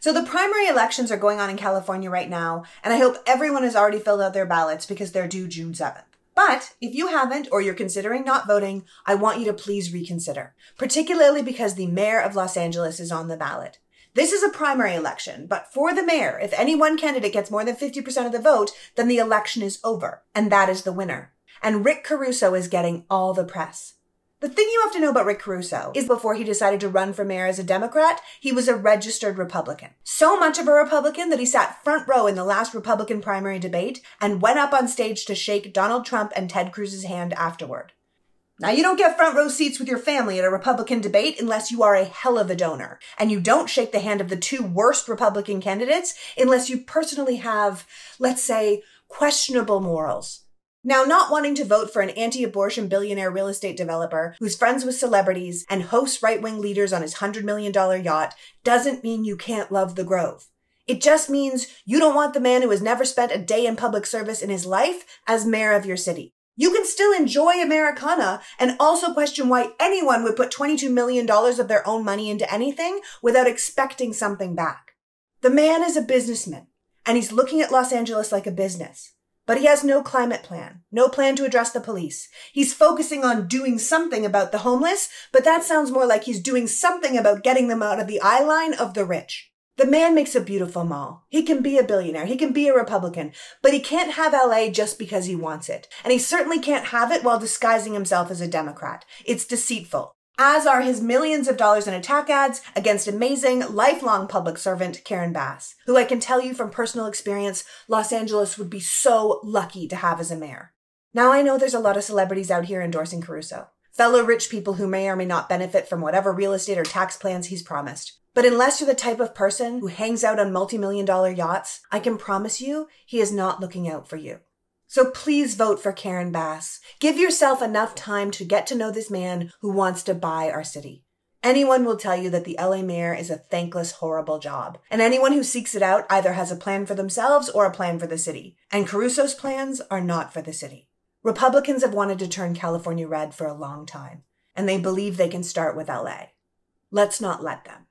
So the primary elections are going on in California right now, and I hope everyone has already filled out their ballots because they're due June 7th. But if you haven't, or you're considering not voting, I want you to please reconsider, particularly because the mayor of Los Angeles is on the ballot. This is a primary election, but for the mayor, if any one candidate gets more than 50% of the vote, then the election is over, and that is the winner. And Rick Caruso is getting all the press. The thing you have to know about Rick Caruso is before he decided to run for mayor as a Democrat, he was a registered Republican. So much of a Republican that he sat front row in the last Republican primary debate and went up on stage to shake Donald Trump and Ted Cruz's hand afterward. Now, you don't get front row seats with your family at a Republican debate unless you are a hell of a donor. And you don't shake the hand of the two worst Republican candidates unless you personally have, let's say, questionable morals. Now, not wanting to vote for an anti-abortion billionaire real estate developer who's friends with celebrities and hosts right-wing leaders on his $100 million yacht doesn't mean you can't love the Grove. It just means you don't want the man who has never spent a day in public service in his life as mayor of your city. You can still enjoy Americana and also question why anyone would put $22 million of their own money into anything without expecting something back. The man is a businessman, and he's looking at Los Angeles like a business. But he has no climate plan, no plan to address the police. He's focusing on doing something about the homeless, but that sounds more like he's doing something about getting them out of the eye line of the rich. The man makes a beautiful mall. He can be a billionaire. He can be a Republican, but he can't have LA just because he wants it. And he certainly can't have it while disguising himself as a Democrat. It's deceitful. As are his millions of dollars in attack ads against amazing, lifelong public servant Karen Bass, who I can tell you from personal experience, Los Angeles would be so lucky to have as a mayor. Now I know there's a lot of celebrities out here endorsing Caruso, fellow rich people who may or may not benefit from whatever real estate or tax plans he's promised. But unless you're the type of person who hangs out on multi-million-dollar yachts, I can promise you he is not looking out for you. So please vote for Karen Bass. Give yourself enough time to get to know this man who wants to buy our city. Anyone will tell you that the LA mayor is a thankless, horrible job. And anyone who seeks it out either has a plan for themselves or a plan for the city. And Caruso's plans are not for the city. Republicans have wanted to turn California red for a long time. And they believe they can start with LA. Let's not let them.